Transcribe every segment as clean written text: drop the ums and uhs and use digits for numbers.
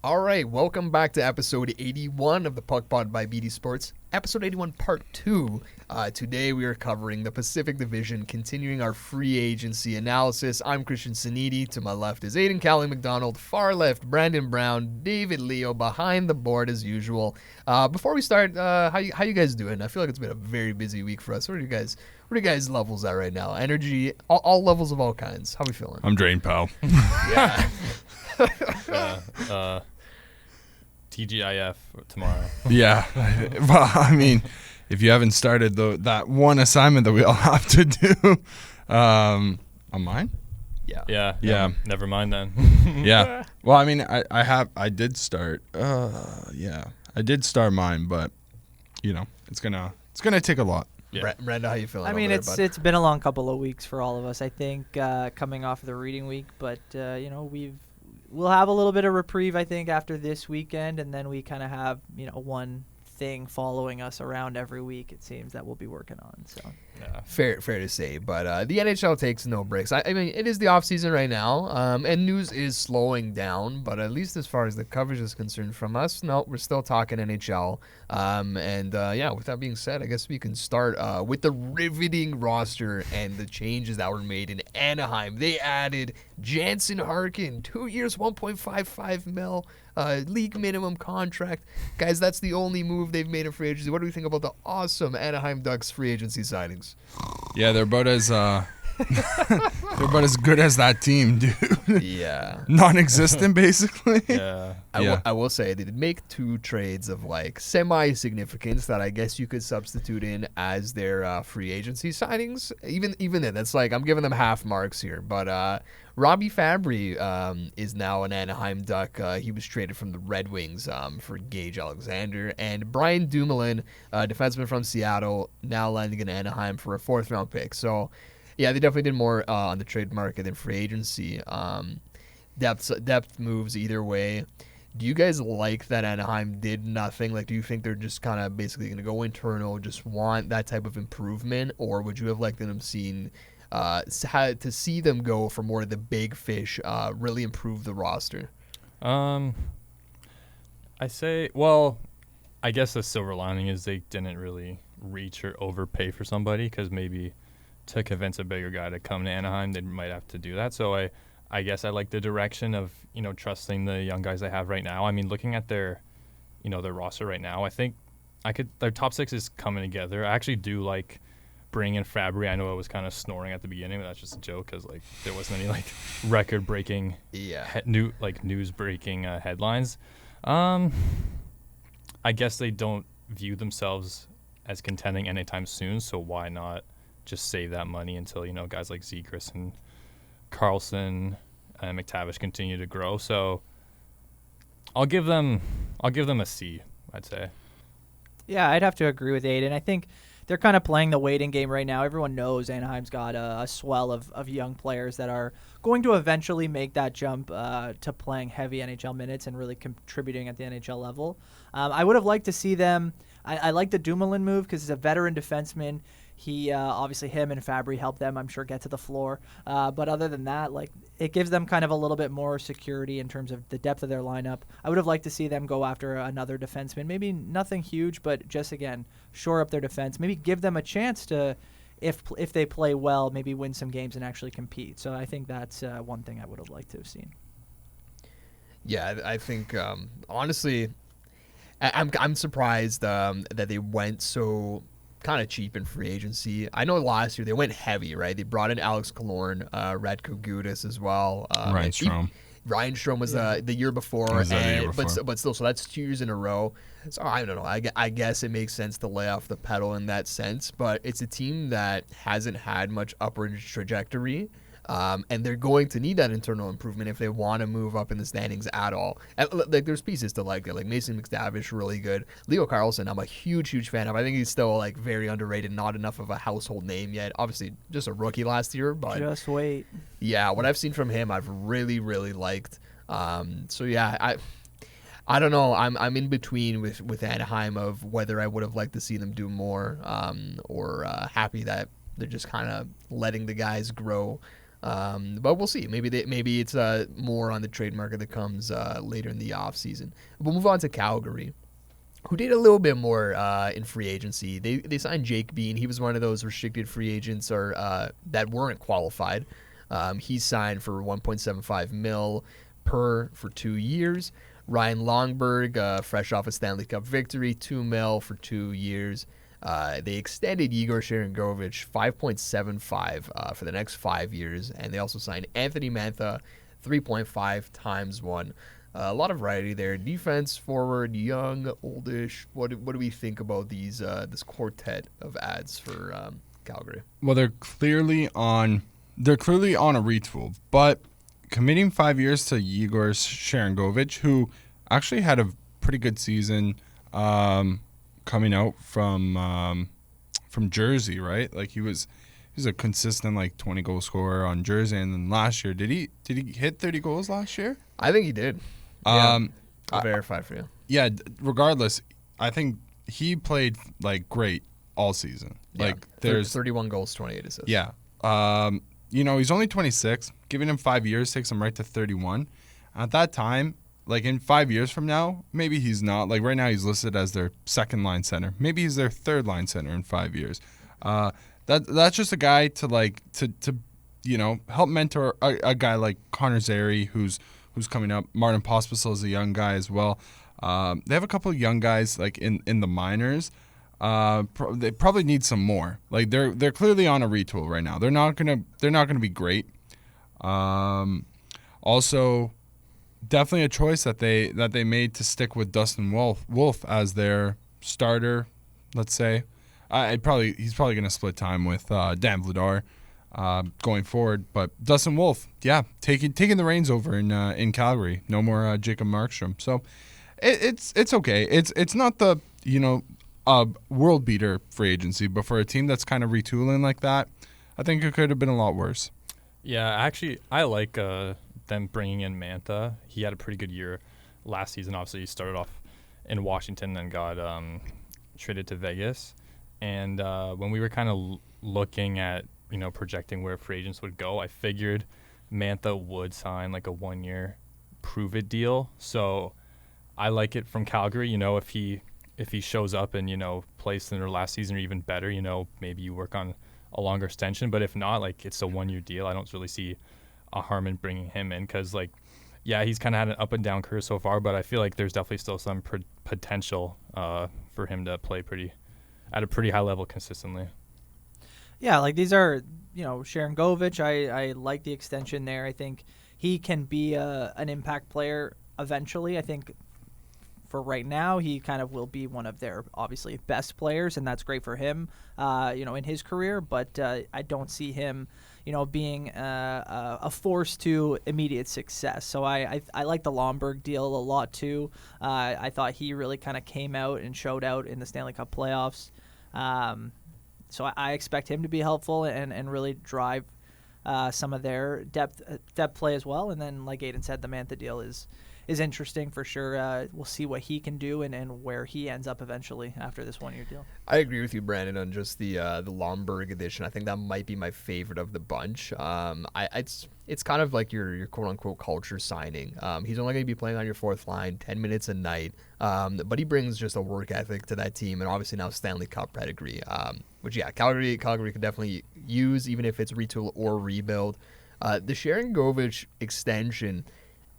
All right, welcome back to episode 81 of the PuckPod by BD Sports. Episode 81, part 2. Today we are covering the Pacific Division, continuing our free agency analysis. I'm Cristian Sanidi. To my left is Aidan Callie McDonald. Far left, Brandon Brown. David Leo behind the board as usual. Before we start, how you guys doing? I feel like it's been a very busy week for us. What are you guys levels at right now? Energy, all levels of all kinds. How are we feeling? I'm drained, pal. Yeah. TGIF tomorrow. Yeah. Well, I mean, if you haven't started that one assignment that we all have to do, on mine? Yeah. Yeah. Never mind then. Yeah. Well, I mean, I did start. Yeah. I did start mine, but it's gonna take a lot. Yeah. Brenda, how you feeling? I mean, over there, bud? it's been a long couple of weeks for all of us. I think coming off of the reading week, but we'll have a little bit of reprieve, I think, after this weekend, and then we kind of have one thing following us around every week. It seems that we'll be working on. So Yeah. Fair to say, but the NHL takes no breaks. I mean, it is the off season right now, and news is slowing down. But at least as far as the coverage is concerned from us, no, we're still talking NHL. With that being said, I guess we can start with the riveting roster and the changes that were made in Anaheim. They added Jansen Harkin, 2 years, $1.55 million. League minimum contract. Guys, that's the only move they've made in free agency. What do we think about the awesome Anaheim Ducks free agency signings? Yeah, they're about as they're about as good as that team, dude. Yeah. Non-existent, basically. Yeah. I will say they did make two trades of like semi-significance that I guess you could substitute in as their free agency signings. Even then, that's like I'm giving them half marks here. But Robbie Fabry is now an Anaheim Duck. He was traded from the Red Wings for Gage Alexander. And Brian Dumoulin, defenseman from Seattle, now landing in Anaheim for a 4th-round pick. So, yeah, they definitely did more on the trade market than free agency. Depth moves either way. Do you guys like that Anaheim did nothing? Like, do you think they're just kind of basically going to go internal, just want that type of improvement? Or would you have liked them to see them go for more of the big fish, really improve the roster? I guess the silver lining is they didn't really reach or overpay for somebody, because maybe to convince a bigger guy to come to Anaheim, they might have to do that. So I guess I like the direction of, trusting the young guys they have right now. I mean, looking at their roster right now, I think their top 6 is coming together. I actually do like bringing in Fabry. I know I was kind of snoring at the beginning, but that's just a joke, because there wasn't any record-breaking, news-breaking headlines. I guess they don't view themselves as contending anytime soon, so why not just save that money until guys like Zegras and Carlson and McTavish continue to grow. So I'll give them a C, I'd say. yeah, I'd have to agree with Aidan. I think they're kind of playing the waiting game right now. Everyone knows Anaheim's got a swell of young players that are going to eventually make that jump to playing heavy NHL minutes and really contributing at the NHL level. I would have liked to see them. I like the Dumoulin move because he's a veteran defenseman. He obviously, him and Fabry help them, I'm sure, get to the floor. But other than that, it gives them kind of a little bit more security in terms of the depth of their lineup. I would have liked to see them go after another defenseman. Maybe nothing huge, but just, again, shore up their defense. Maybe give them a chance to, if they play well, maybe win some games and actually compete. So I think that's one thing I would have liked to have seen. Yeah, I think, honestly, I'm surprised that they went so kind of cheap in free agency. I know last year they went heavy, right? They brought in Alex Killorn, Radko Gudas as well. Ryan Strome. Ryan Strome was the year before, but still, so that's 2 years in a row. So I don't know. I guess it makes sense to lay off the pedal in that sense, but it's a team that hasn't had much upward trajectory. And they're going to need that internal improvement if they want to move up in the standings at all. And, there's pieces to like Mason McTavish, really good. Leo Carlson, I'm a huge fan of. I think he's still very underrated, not enough of a household name yet. Obviously, just a rookie last year, but Just wait. Yeah, what I've seen from him, I've really liked. So yeah, I don't know. I'm in between with Anaheim of whether I would have liked to see them do more, or happy that they're just kind of letting the guys grow. But we'll see. Maybe it's more on the trade market that comes later in the offseason. We'll move on to Calgary, who did a little bit more in free agency. They signed Jake Bean. He was one of those restricted free agents that weren't qualified. He signed for $1.75 million for 2 years. Ryan Longberg, fresh off a Stanley Cup victory, $2 million for 2 years. They extended Igor Sharangovich $5.75 for the next 5 years, and they also signed Anthony Mantha 3.5 times 1. A lot of variety there. Defense, forward, young, oldish. What do we think about this quartet of ads for Calgary? Well, they're clearly on a retool, but committing 5 years to Igor Sharangovich, who actually had a pretty good season coming out from Jersey, right? Like he was a consistent like 20 goal scorer on Jersey, and then last year did he hit 30 goals last year? I think he did. I'll verify for you. Yeah, regardless, I think he played like great all season. Yeah. Like there's 31 goals, 28 assists. Yeah. He's only 26. Giving him 5 years takes him right to 31. At that time, like in 5 years from now, maybe he's not. Like right now he's listed as their second line center. Maybe he's their third line center in 5 years. That's just a guy to help mentor a guy like Connor Zary who's coming up. Martin Pospisil is a young guy as well. They have a couple of young guys like in the minors. They probably need some more. Like they're clearly on a retool right now. They're not gonna be great. Also, definitely a choice that they made to stick with Dustin Wolf as their starter. Let's say, he's probably gonna split time with Dan Vladar going forward. But Dustin Wolf, yeah, taking the reins over in Calgary. No more Jacob Markstrom. So it's okay. It's not the world beater free agency, but for a team that's kind of retooling like that, I think it could have been a lot worse. Yeah, actually, I like them bringing in Mantha. He had a pretty good year last season. Obviously, he started off in Washington and got traded to Vegas. And when we were kind of looking at, projecting where free agents would go, I figured Mantha would sign like a 1-year prove-it deal. So I like it from Calgary. If he shows up and, plays in their last season or even better, maybe you work on a longer extension. But if not, like, it's a 1-year deal. I don't really see a harm in bringing him in because, like, yeah, he's kind of had an up and down career so far, but I feel like there's definitely still some potential for him to play at a pretty high level consistently. Yeah, like these are, Sharangovich, I like the extension there. I think he can be an impact player eventually. I think for right now, he kind of will be one of their obviously best players, and that's great for him, in his career. But I don't see him, being a force to immediate success. So I like the Lomberg deal a lot too. I thought he really kind of came out and showed out in the Stanley Cup playoffs. So I expect him to be helpful and really drive some of their depth play as well. And then, like Aidan said, the Mantha deal is interesting for sure. We'll see what he can do and where he ends up eventually after this 1-year deal. I agree with you, Brandon, on just the Lomberg edition. I think that might be my favorite of the bunch. It's kind of like your quote unquote culture signing. He's only going to be playing on your fourth line 10 minutes a night, but he brings just a work ethic to that team, and obviously now Stanley Cup pedigree. Which Calgary could definitely use, even if it's retool or rebuild. The Sharangovich extension,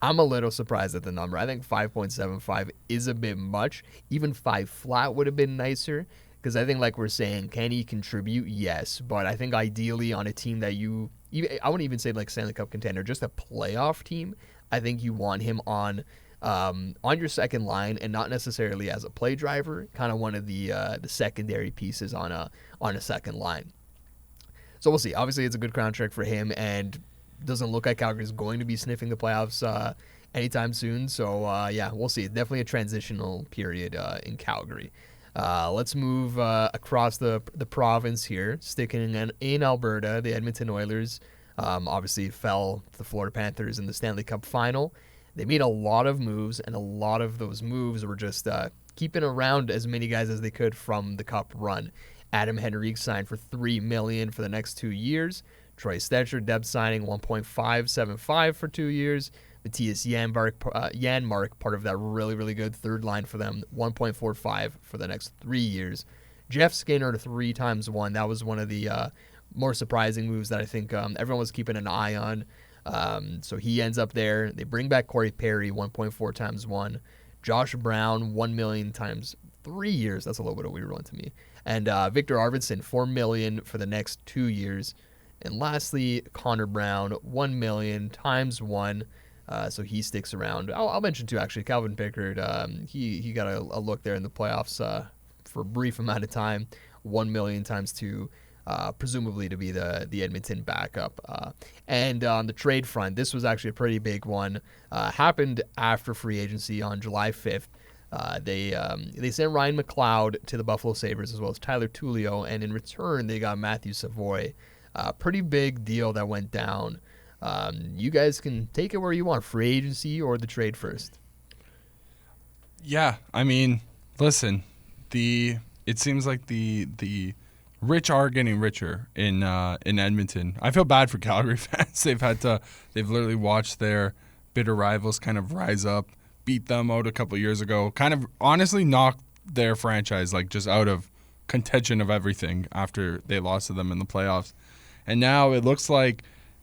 I'm a little surprised at the number. I think 5.75 is a bit much. Even 5 flat would have been nicer because I think, like we're saying, can he contribute? Yes, but I think ideally on a team that I wouldn't even say like Stanley Cup contender, just a playoff team, I think you want him on your second line and not necessarily as a play driver, kind of one of the secondary pieces on a second line. So we'll see. Obviously, it's a good contract for him, and doesn't look like Calgary's going to be sniffing the playoffs anytime soon. So, we'll see. Definitely a transitional period in Calgary. Let's move across the province here, sticking in Alberta. The Edmonton Oilers obviously fell to the Florida Panthers in the Stanley Cup final. They made a lot of moves, and a lot of those moves were just keeping around as many guys as they could from the Cup run. Adam Henrique signed for $3 million for the next 2 years. Troy Stetcher, depth signing, 1.575 for 2 years. Matthias Janmark, part of that really, really good third line for them, 1.45 for the next 3 years. Jeff Skinner, 3 times 1. That was one of the more surprising moves that I think everyone was keeping an eye on. So he ends up there. They bring back Corey Perry, 1.4 times 1. Josh Brown, $1 million times 3 years. That's a little bit of a weird one to me. And Victor Arvidsson, $4 million for the next 2 years. And lastly, Connor Brown, $1 million times 1. So he sticks around. I'll mention too, actually, Calvin Pickard. He got a look there in the playoffs for a brief amount of time. $1 million times 2, presumably to be the Edmonton backup. And on the trade front, this was actually a pretty big one. Happened after free agency on July 5th. They sent Ryan McLeod to the Buffalo Sabres as well as Tyler Tullio, and in return they got Matthew Savoy. Pretty big deal that went down. You guys can take it where you want, free agency or the trade first. Yeah, I mean, listen, it seems like the rich are getting richer in Edmonton. I feel bad for Calgary fans. They've literally watched their bitter rivals kind of rise up, beat them out a couple of years ago, kind of honestly knocked their franchise like just out of contention of everything after they lost to them in the playoffs. And now it looks like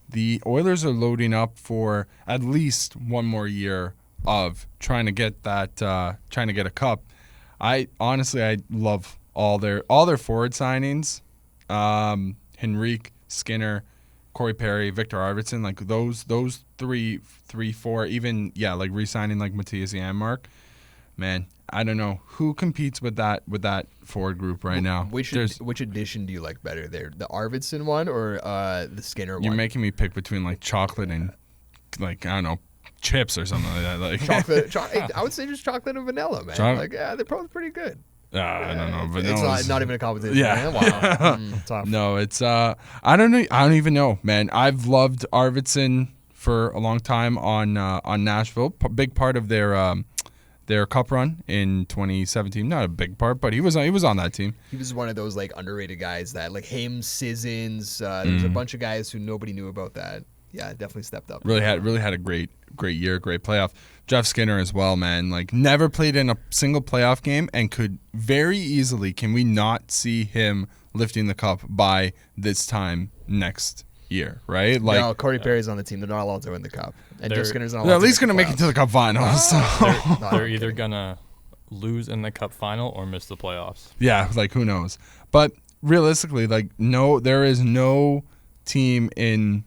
the Oilers are loading up for at least one more year of trying to get a cup. I love all their forward signings. Henrique, Skinner, Corey Perry, Victor Arvidsson, like those three, four, even like re-signing like Matthias Janmark. Man, I don't know who competes with that forward group right now. Which edition do you like better there, the Arvidsson one or the Skinner one? You're making me pick between like chocolate and like I don't know, chips or something like that. Like chocolate. I would say just chocolate and vanilla, man. Like they're probably pretty good. I don't know, but it's not even a competition. Yeah, man. Wow. Tough. No, it's I don't know. I don't even know, man. I've loved Arvidsson for a long time on Nashville. Big part of their cup run in 2017. Not a big part, but he was on that team. He was one of those like underrated guys that like him, Sissons. There's a bunch of guys who nobody knew about that. Yeah, definitely stepped up. Really had a great year, great playoff. Jeff Skinner as well, man. Like never played in a single playoff game and could very easily. Can we not see him lifting the cup by this time next year? Right? Like no, Corey Perry's on the team. They're not allowed to win the cup, and Jeff Skinner's not allowed. They're at least gonna make it to the cup finals. They're either gonna lose in the cup final or miss the playoffs. Yeah, like who knows? But realistically, like there is no team in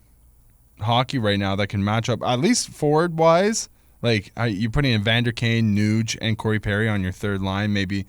hockey right now that can match up, at least forward wise. Like you're putting in Vander Kane, Nuge, and Corey Perry on your third line. Maybe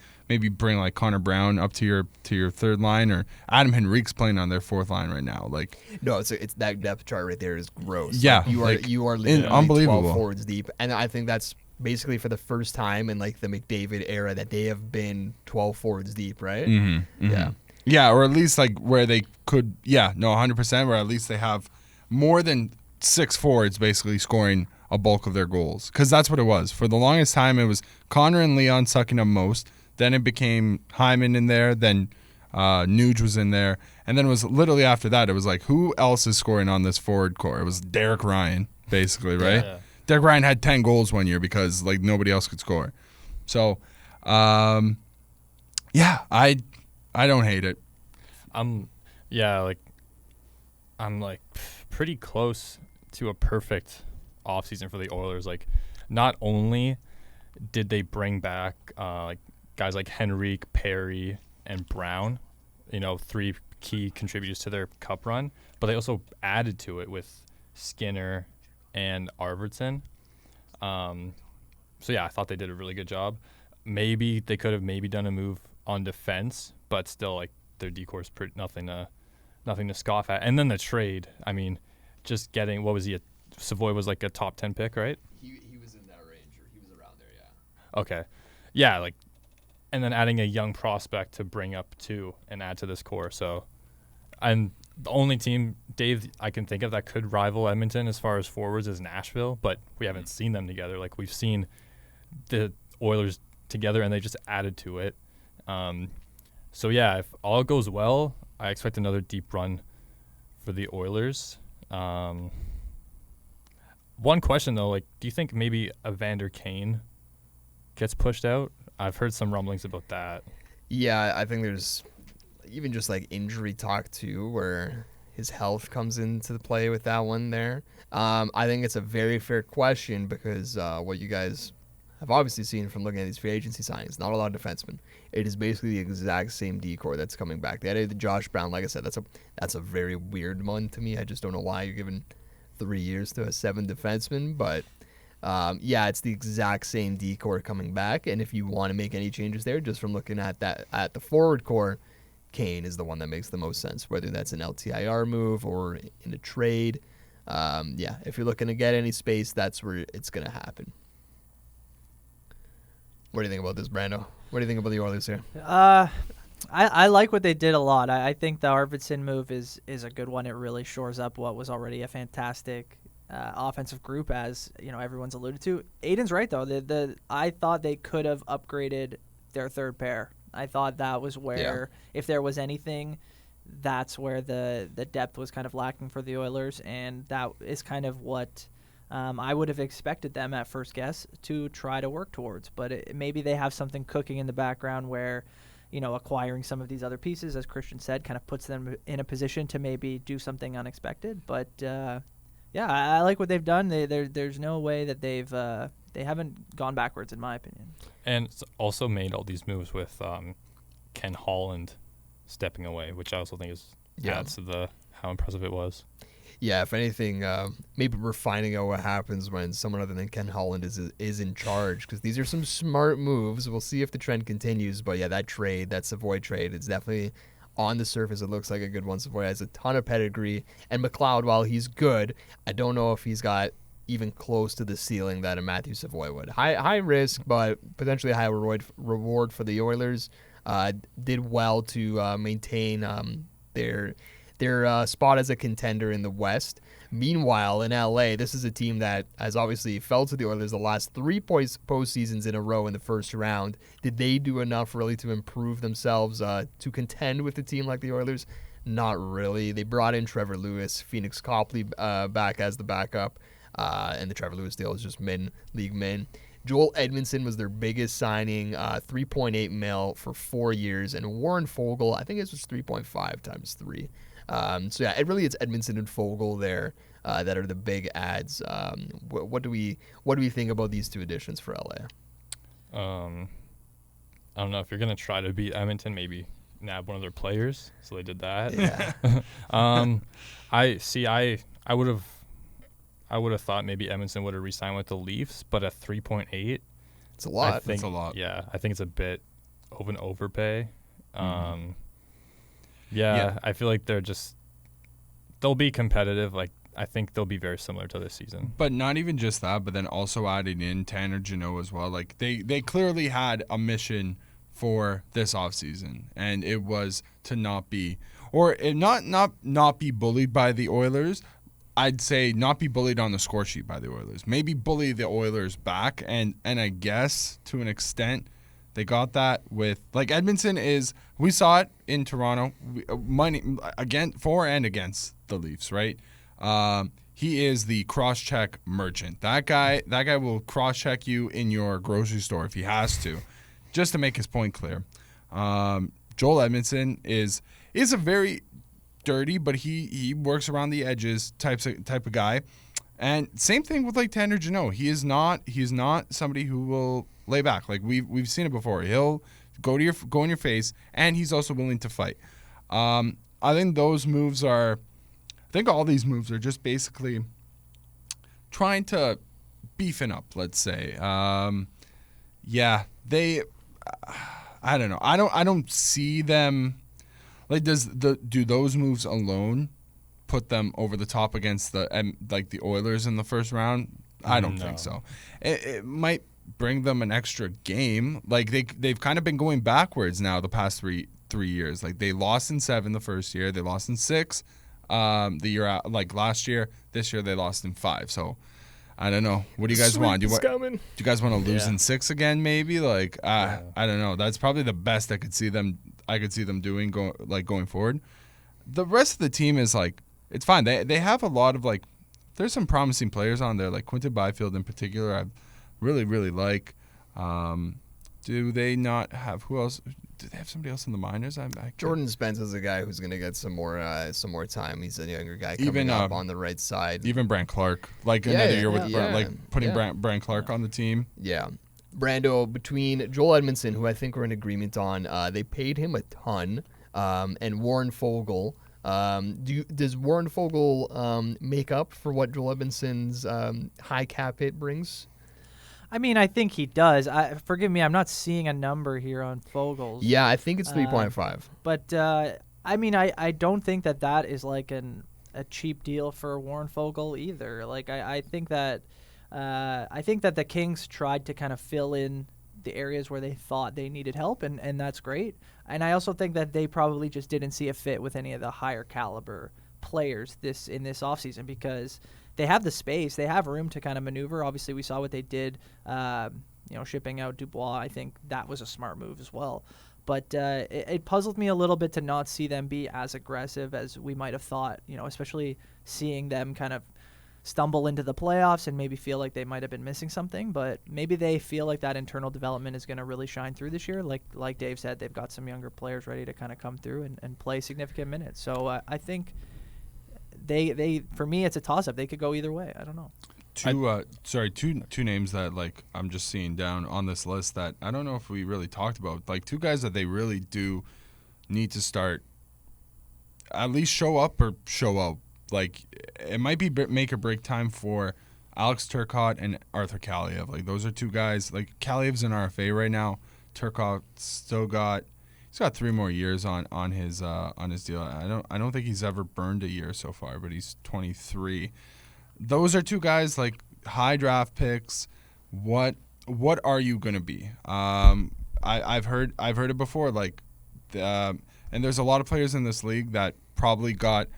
bring like Connor Brown up to your third line, or Adam Henrique's playing on their fourth line right now. Like no, it's that depth chart right there is gross. Yeah, like, you are literally unbelievable 12 forwards deep, and I think that's basically for the first time in like the McDavid era that they have been 12 forwards deep, right? Mm-hmm, mm-hmm. Yeah. Yeah, or at least like where they could, 100%, where at least they have more than 6 forwards basically scoring a bulk of their goals. Because that's what it was. For the longest time, it was Connor and Leon sucking up most. Then it became Hyman in there. Then Nuge was in there. And then it was literally after that, it was like, who else is scoring on this forward core? It was Derek Ryan, basically, right? Yeah. Derek Ryan had 10 goals one year because like nobody else could score. So, I don't hate it. I'm pretty close to a perfect offseason for the Oilers. Like, not only did they bring back like guys like Henrique, Perry, and Brown, 3 key contributors to their cup run, but they also added to it with Skinner and Arvidsson. So yeah, I thought they did a really good job. Maybe they could have done a move on defense, but still, like, their decore's nothing to scoff at. And then the trade, I mean, just getting, what was he? Savoy was like a top 10 pick, right? He was in that range, or he was around there, yeah. Okay. Yeah, like, and then adding a young prospect to bring up too and add to this core. So, and the only team, Dave, I can think of that could rival Edmonton as far as forwards is Nashville, but we haven't seen them together. Like, we've seen the Oilers together and they just added to it. So yeah, if all goes well, I expect another deep run for the Oilers. One question though, like, do you think maybe Evander Kane gets pushed out? I've heard some rumblings about that. Yeah, I think there's even just like injury talk too, where his health comes into the play with that one there. I think it's a very fair question because what you guys have obviously seen from looking at these free agency signings, not a lot of defensemen. It is basically the exact same decor that's coming back. They added Josh Brown, like I said, that's a very weird one to me. I just don't know why you're giving 3 years to a 7 defenseman, but yeah, it's the exact same decor coming back. And if you want to make any changes there, just from looking at that at the forward core, Kane is the one that makes the most sense, whether that's an LTIR move or in a trade. Yeah, if you're looking to get any space, that's where it's going to happen. What do you think about this, Brando? What do you think about the Oilers here? I like what they did a lot. I think the Arvidsson move is a good one. It really shores up what was already a fantastic offensive group, as everyone's alluded to. Aidan's right though. I thought they could have upgraded their third pair. I thought that was where, if there was anything, that's where the depth was kind of lacking for the Oilers, and that is kind of what I would have expected them at first guess to try to work towards. But maybe they have something cooking in the background where, acquiring some of these other pieces, as Cristian said, kind of puts them in a position to maybe do something unexpected. But yeah, I like what they've done. There's no way that they haven't gone backwards, in my opinion. And it's also made all these moves with Ken Holland stepping away, which I also think adds to how impressive it was. Yeah, if anything, maybe we're finding out what happens when someone other than Ken Holland is in charge, because these are some smart moves. We'll see if the trend continues. But yeah, that Savoy trade, it's definitely, on the surface, it looks like a good one. Savoy has a ton of pedigree, and McLeod, while he's good, I don't know if he's got even close to the ceiling that a Matthew Savoy would. High risk, but potentially a high reward for the Oilers. Did well to maintain their spot as a contender in the West. Meanwhile, in LA, this is a team that has obviously fell to the Oilers the last 3 postseasons in a row in the first round. Did they do enough really to improve themselves to contend with a team like the Oilers? Not really. They brought in Trevor Lewis, Phoenix Copley back as the backup, and the Trevor Lewis deal is just league min. Joel Edmondson was their biggest signing, $3.8 million for 4 years, and Warren Fogle, I think it was 3.5 times 3. So yeah, it really is Edmondson and Fogle there that are the big ads. What do we think about these two additions for LA? I don't know, if you're gonna try to beat Edmonton, maybe nab one of their players. So they did that. Yeah. I would have thought maybe Edmondson would have re-signed with the Leafs, but at 3.8, it's a lot. That's a lot. Yeah, I think it's a bit of an overpay. Yeah, I feel like they'll be competitive. Like, I think they'll be very similar to this season. But not even just that, but then also adding in Tanner Jeannot as well. Like, they clearly had a mission for this offseason, and it was to not be bullied by the Oilers. I'd say not be bullied on the score sheet by the Oilers. Maybe bully the Oilers back, and I guess to an extent they got that with, like, Edmondson is, we saw it in Toronto, money again for and against the Leafs, right? He is the cross-check merchant. That guy will cross-check you in your grocery store if he has to, just to make his point clear. Joel Edmondson is a very dirty, but he works around the edges type of guy. And same thing with, like, Tanner Jeannot. He is not somebody who will lay back. Like, we've seen it before. He'll go in your face, and he's also willing to fight. I think all these moves are just basically trying to beefing up, let's say. I don't know. I don't see them, like, do those moves alone put them over the top against the Oilers in the first round? I don't think so. It might bring them an extra game. Like, they've kind of been going backwards now the past three years. Like, they lost in 7 the first year, they lost in 6 the year out, like last year. This year they lost in 5. So I don't know. What do you guys want? Do you guys want to lose in 6 again? Maybe, like, I don't know. That's probably the best I could see them doing going forward. The rest of the team is, like, it's fine. They have a lot of like, there's some promising players on there, like Quinton Byfield in particular. I really, really like. Do they not have, who else? Do they have somebody else in the minors? Jordan Spence is a guy who's going to get some more time. He's a younger guy coming up on the right side. Even Brant Clark, like another year with like putting Brant Clark on the team. Yeah. Brando, between Joel Edmondson, who I think we're in agreement on, they paid him a ton, and Warren Fogle. Does Warren Fogle make up for what Joel Edmondson's high cap hit brings? I mean, I think he does. Forgive me, I'm not seeing a number here on Fogel's. Yeah, I think it's 3.5. But I mean, I don't think that is like a cheap deal for Warren Fogle either. Like I think that the Kings tried to kind of fill in the areas where they thought they needed help, and that's great. And I also think that they probably just didn't see a fit with any of the higher caliber players in this offseason because they have the space, they have room to kind of maneuver. Obviously, we saw what they did, shipping out Dubois. I think that was a smart move as well. But it puzzled me a little bit to not see them be as aggressive as we might have thought, especially seeing them kind of stumble into the playoffs and maybe feel like they might have been missing something. But maybe they feel like that internal development is going to really shine through this year. Like Dave said, they've got some younger players ready to kind of come through and play significant minutes. So I think they for me, it's a toss-up. They could go either way. I don't know. Two names that like I'm just seeing down on this list that I don't know if we really talked about. Like two guys that they really do need to start at least show up or show out. Like it might be make or break time for Alex Turcotte and Arthur Kaliev. Like those are two guys. Like Kaliev's an RFA right now. Turcotte's he's got 3 more years on his deal. I don't think he's ever burned a year so far, but he's 23. Those are two guys like high draft picks. What are you gonna be? I've heard it before. Like, and there's a lot of players in this league that probably got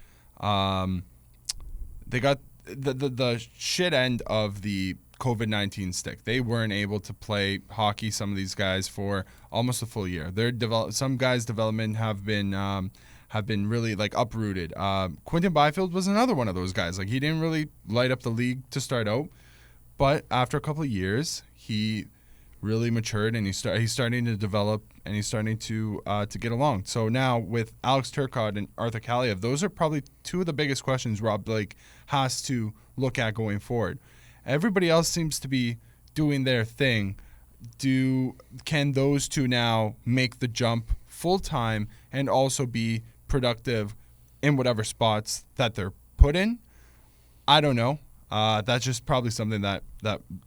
they got the shit end of the COVID-19 stick. They weren't able to play hockey. Some of these guys for almost a full year. Some guys' development have been really like uprooted. Quinton Byfield was another one of those guys. Like he didn't really light up the league to start out, but after a couple of years, he really matured and he's starting to develop and he's starting to get along. So now with Alex Turcotte and Arthur Kaliev, those are probably two of the biggest questions Rob Blake has to look at going forward. Everybody else seems to be doing their thing. Can those two now make the jump full time and also be productive in whatever spots that they're put in? I don't know. That's just probably something that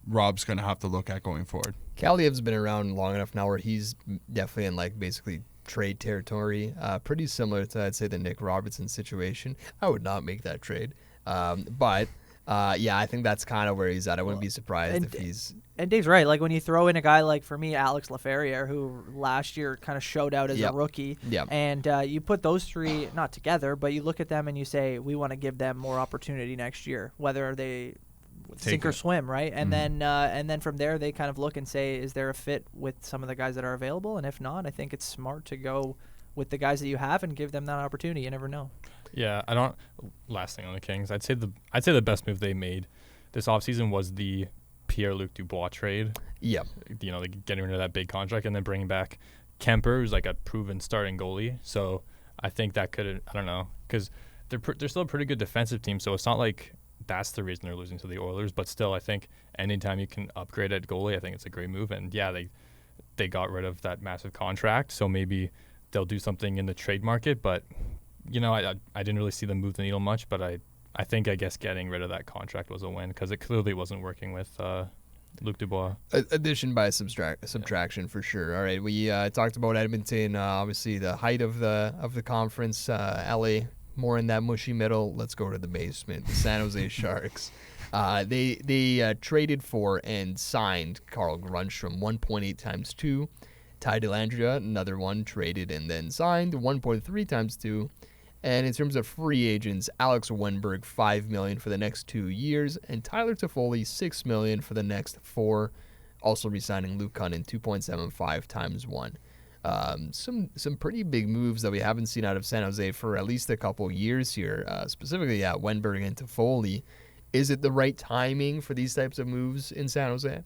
Rob's going to have to look at going forward. Kaliev's been around long enough now where he's definitely in like basically trade territory. Pretty similar to, I'd say, the Nick Robertson situation. I would not make that trade. But I think that's kind of where he's at. I wouldn't be surprised if he's... And Dave's right. Like when you throw in a guy like, for me, Alex Laferriere, who last year kind of showed out as a rookie, and you put those three, not together, but you look at them and you say, we want to give them more opportunity next year, whether they sink or swim, right? And then from there, they kind of look and say, is there a fit with some of the guys that are available? And if not, I think it's smart to go with the guys that you have and give them that opportunity. You never know. Yeah, last thing on the Kings, I'd say the best move they made this offseason was the Pierre-Luc Dubois trade. Yeah. Like getting rid of that big contract and then bringing back Kemper, who's like a proven starting goalie. So I think that could, I don't know, because they're still a pretty good defensive team. So it's not like that's the reason they're losing to the Oilers. But still, I think anytime you can upgrade at goalie, I think it's a great move. And yeah, they got rid of that massive contract. So maybe they'll do something in the trade market. But, I didn't really see them move the needle much. But I guess getting rid of that contract was a win because it clearly wasn't working with Luc Dubois. Addition by subtraction for sure. All right, we talked about Edmonton. Obviously, the height of the conference. LA more in that mushy middle. Let's go to the basement. The San Jose Sharks. They traded for and signed Carl Grundstrom 1.8 times 2. Ty Dellandrea, another one, traded and then signed 1.3 times 2. And in terms of free agents, Alex Wenberg, $5 million for the next 2 years, and Tyler Toffoli, $6 million for the next 4. Also re-signing Luke Cunnin, 2.75 times 1. some pretty big moves that we haven't seen out of San Jose for at least a couple years here, specifically Wenberg and Toffoli. Is it the right timing for these types of moves in San Jose?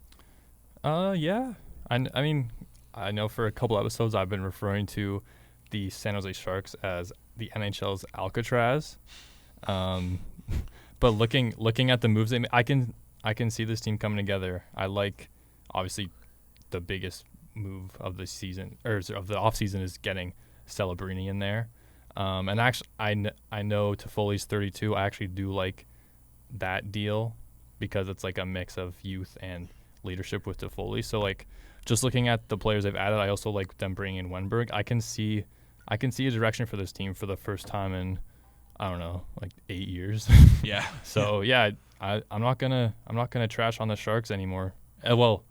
Yeah. I mean, I know for a couple episodes I've been referring to the San Jose Sharks as the NHL's Alcatraz. But looking at the moves they made, I can see this team coming together. I like, obviously, the biggest move of the season or of the offseason is getting Celebrini in there. And actually, I know Toffoli's 32. I actually do like that deal because it's like a mix of youth and leadership with Toffoli. So like, just looking at the players they've added, I also like them bringing in Wenberg. I can see a direction for this team for the first time in, I don't know, like 8 years. Yeah. So yeah, I'm not gonna trash on the Sharks anymore. For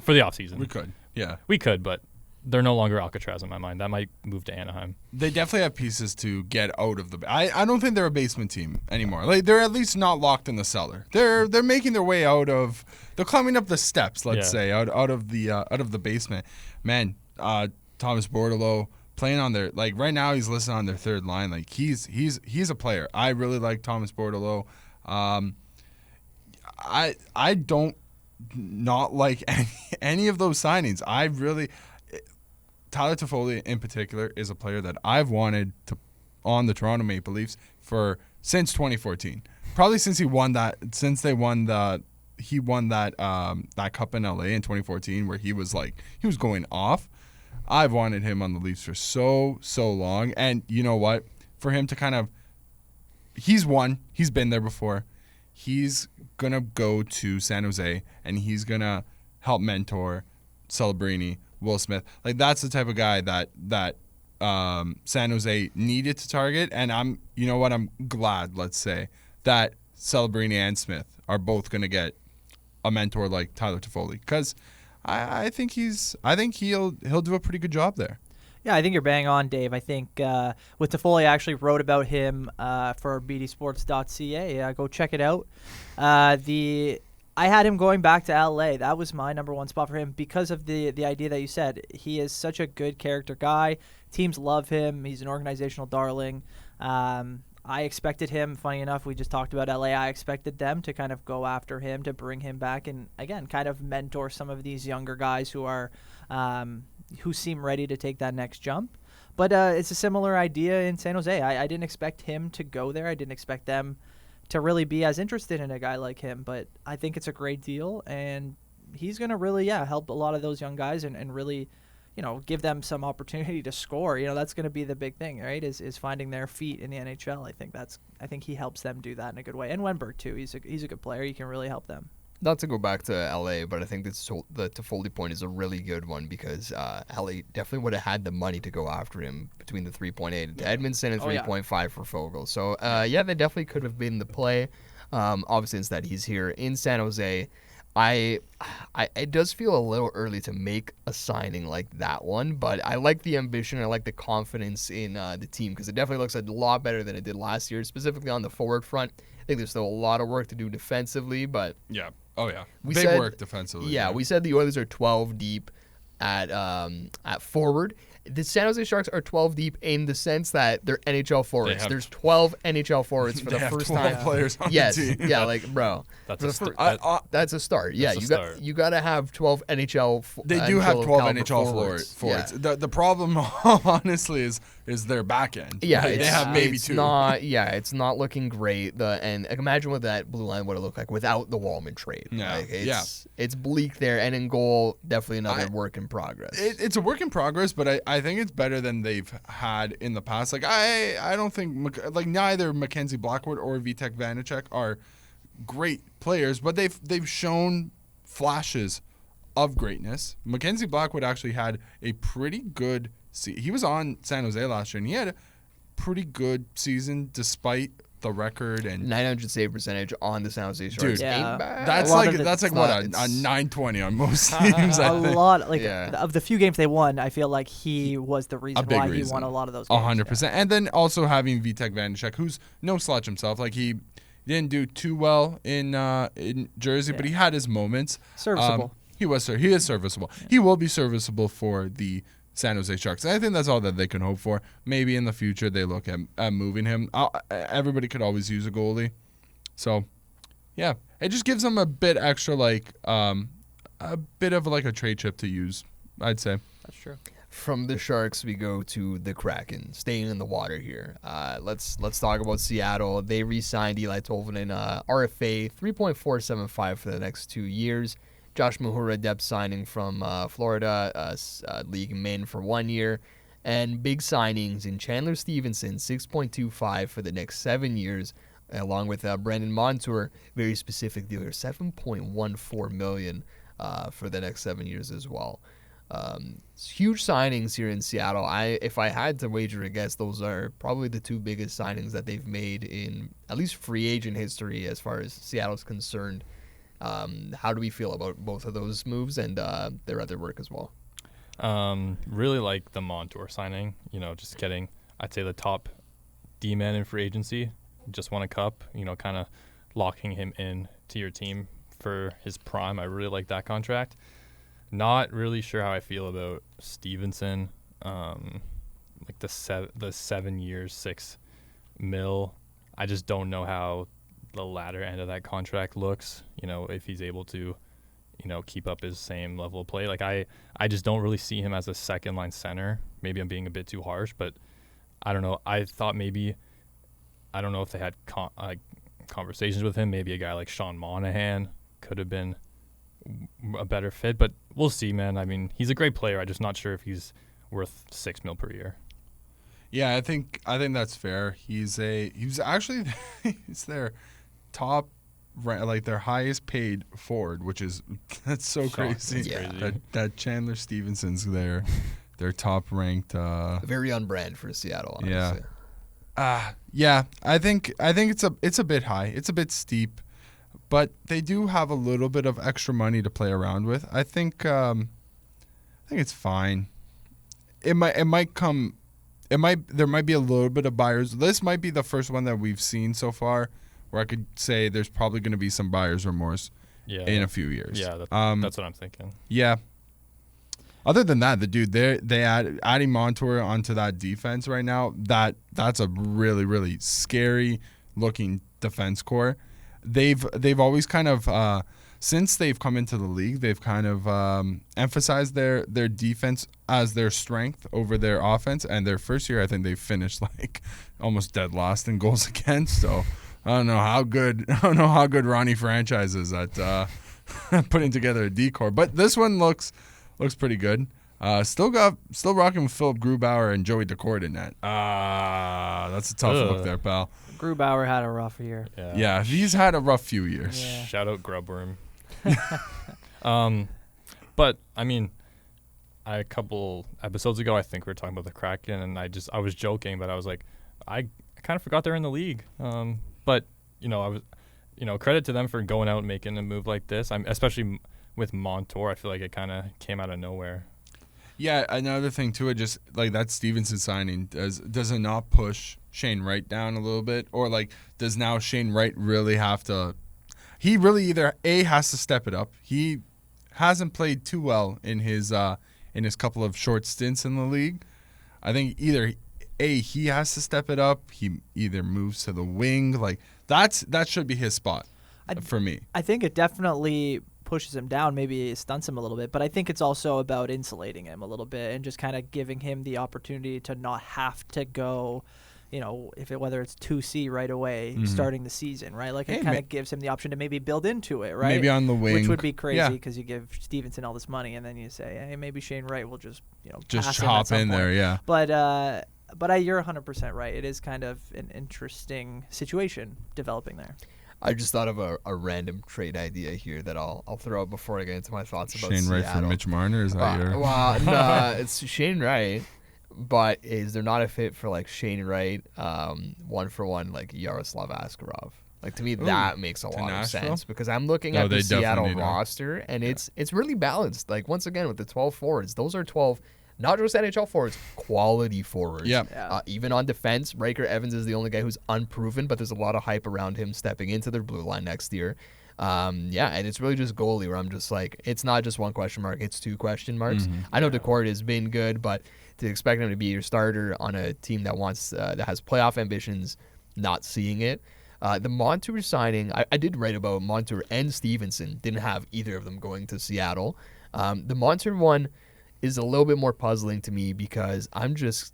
the offseason. We could, but they're no longer Alcatraz in my mind. That might move to Anaheim. They definitely have pieces to get out of the. I don't think they're a basement team anymore. Like they're at least not locked in the cellar. They're making their way out of. They're climbing up the steps. Let's say out of the basement. Man, Thomas Bordeleau playing on their right now he's listed on their third line. Like he's a player. I really like Thomas Bordeleau. I don't not like any of those signings. Tyler Toffoli in particular is a player that I've wanted to on the Toronto Maple Leafs since 2014. Probably since he won that cup in LA in 2014 where he was going off. I've wanted him on the Leafs for so long, and you know what? For him to he's been there before. He's gonna go to San Jose and he's gonna help mentor Celebrini, Will Smith. Like that's the type of guy that San Jose needed to target, and I'm glad, let's say, that Celebrini and Smith are both gonna get a mentor like Tyler Toffoli, because I think he'll do a pretty good job there. Yeah, I think you're bang on, Dave. I think with Toffoli, I actually wrote about him for bdsports.ca. Go check it out. I had him going back to LA. That was my number one spot for him because of the idea that you said. He is such a good character guy. Teams love him. He's an organizational darling. I expected him, funny enough, we just talked about LA. I expected them to kind of go after him, to bring him back and, again, kind of mentor some of these younger guys who seem ready to take that next jump. But it's a similar idea in San Jose. I didn't expect him to go there. I didn't expect them to really be as interested in a guy like him. But I think it's a great deal, and he's going to really, help a lot of those young guys and really, give them some opportunity to score. That's going to be the big thing, right, is finding their feet in the NHL. I think he helps them do that in a good way. And Wenberg, too. He's a good player. He can really help them. Not to go back to LA, but I think the Toffoli point is a really good one because LA definitely would have had the money to go after him between the 3.8 to Edmondson and 3.5 for Fogle. So, they definitely could have been the play. Obviously, instead, he's here in San Jose. It does feel a little early to make a signing like that one, but I like the ambition. I like the confidence in the team because it definitely looks a lot better than it did last year, specifically on the forward front. I think there's still a lot of work to do defensively, but yeah. Oh, yeah. Big work defensively. Yeah, we said the Oilers are 12 deep at forward. The San Jose Sharks are 12 deep in the sense that they're NHL forwards. There's 12 NHL forwards for the first time. Players on yes, the team. Yeah, bro. That's a start. Yeah, you got to have 12 NHL. They do have 12 NHL forwards. Yeah. The problem, honestly, is their back end. Yeah, they have maybe two. It's not looking great. And imagine what that blue line would have looked like without the Wallman trade. Yeah, it's bleak there. And in goal, definitely another work in progress. It's a work in progress, but I think it's better than they've had in the past. Like I don't think neither Mackenzie Blackwood or Vitek Vanacek are great players, but they've shown flashes of greatness. Mackenzie Blackwood actually had a pretty good he was on San Jose last year, and he had a pretty good season despite the record and 900 save percentage on the San Jose Sharks. Dude, that's like what a 920 on most teams. A lot of the few games they won, I feel like he was the reason why he won a lot of those games. 100%. And then also having Vitek Vanacek, who's no slouch himself. Like he didn't do too well in Jersey, but he had his moments. Serviceable. He is serviceable. Yeah. He will be serviceable for the San Jose Sharks. And I think that's all that they can hope for. Maybe in the future they look at moving him. Everybody could always use a goalie. So, yeah. It just gives them a bit extra, like, a bit of like a trade chip to use, I'd say. That's true. From the Sharks, we go to the Kraken, staying in the water here. Let's talk about Seattle. They re-signed Eli Tolvanen, RFA, $3.475 for the next 2 years. Josh Mahura, depth signing from Florida, league min for 1 year. And big signings in Chandler Stevenson, $6.25 for the next 7 years, along with Brandon Montour, very specific deal here, $7.14 million for the next 7 years as well. Huge signings here in Seattle. If I had to wager a guess, those are probably the two biggest signings that they've made in at least free agent history as far as Seattle's concerned. How do we feel about both of those moves and their other work as well? Really like the Montour signing. Just getting, I'd say, the top D-man in free agency. Just won a cup. Kind of locking him in to your team for his prime. I really like that contract. Not really sure how I feel about Stevenson. Like the 7 years, $6 million. I just don't know how the latter end of that contract looks. If he's able to, keep up his same level of play. Like I just don't really see him as a second line center. Maybe I'm being a bit too harsh, but I don't know. I thought maybe, I don't know if they had conversations with him. Maybe a guy like Sean Monahan could have been a better fit, but we'll see, man. I mean, he's a great player. I'm just not sure if he's worth $6 million per year. Yeah, I think that's fair. He's actually he's their top, like their highest paid forward, which is that's so crazy. Yeah. That Chandler Stevenson's their top ranked. Very on brand for Seattle, honestly. Yeah. I think it's a bit high. It's a bit steep. But they do have a little bit of extra money to play around with. I think it's fine. There might be a little bit of buyers. This might be the first one that we've seen so far where I could say there's probably going to be some buyer's remorse in a few years. Yeah, that's what I'm thinking. Yeah. Other than that, adding Montour onto that defense right now, that's a really, really scary looking defense core. They've always kind of since they've come into the league, they've kind of emphasized their defense as their strength over their offense. And their first year, I think they finished like almost dead last in goals against. So I don't know how good Ronnie Franchise is at putting together a decor. But this one looks pretty good. Still rocking with Philip Grubauer and Joey Daccord in net. That's a tough look there, pal. Grubauer had a rough year. Yeah, he's had a rough few years. Yeah. Shout out Grubworm. But I mean, a couple episodes ago, I think we were talking about the Kraken, and I was joking, but I was like, I kind of forgot they're in the league. But I was, credit to them for going out and making a move like this. Especially with Montour, I feel like it kind of came out of nowhere. Yeah, another thing too, it just like that Stevenson signing does it not push Shane Wright down a little bit, or like does now Shane Wright really have to? He really either has to step it up. He hasn't played too well in his couple of short stints in the league. I think either he has to step it up. He either moves to the wing, like that should be his spot for me. I think it definitely pushes him down, maybe it stunts him a little bit, but I think it's also about insulating him a little bit and just kind of giving him the opportunity to not have to go, whether it's 2C right away starting the season, right? Like it kind of gives him the option to maybe build into it, right? Maybe on the wing, which would be crazy because you give Stevenson all this money and then you say, hey, maybe Shane Wright will just just hop in there, yeah. But you're 100% right. It is kind of an interesting situation developing there. I just thought of a random trade idea here that I'll throw out before I get into my thoughts about Shane Wright Seattle. for Mitch Marner, is that your? Well, no, it's Shane Wright, but is there not a fit for like Shane Wright, 1-for-1 like Yaroslav Askarov? Like to me, that makes a lot of sense because I'm looking at the Seattle roster and it's really balanced. Like once again with the 12 forwards, those are 12. Not just NHL forwards, quality forwards. Yeah. Even on defense, Riker Evans is the only guy who's unproven, but there's a lot of hype around him stepping into their blue line next year. Yeah, and it's really just goalie where I'm just like, it's not just one question mark, it's two question marks. I know Decord has been good, but to expect him to be your starter on a team that that has playoff ambitions, not seeing it. The Montour signing, I did write about Montour and Stevenson. Didn't have either of them going to Seattle. The Montour one is a little bit more puzzling to me because I'm just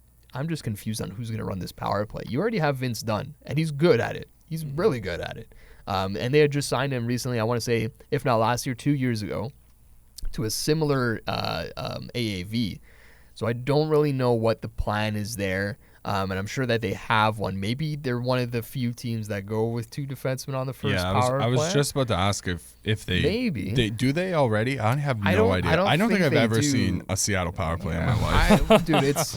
confused on who's going to run this power play. You already have Vince Dunn, and he's good at it. He's really good at it. And they had just signed him recently, I want to say, if not last year, 2 years ago, to a similar AAV. So I don't really know what the plan is there. And I'm sure that they have one. Maybe they're one of the few teams that go with two defensemen on the first power play. I was just about to ask if they maybe do they already. I have no idea. I don't think I've ever seen a Seattle power play in my life. Dude, it's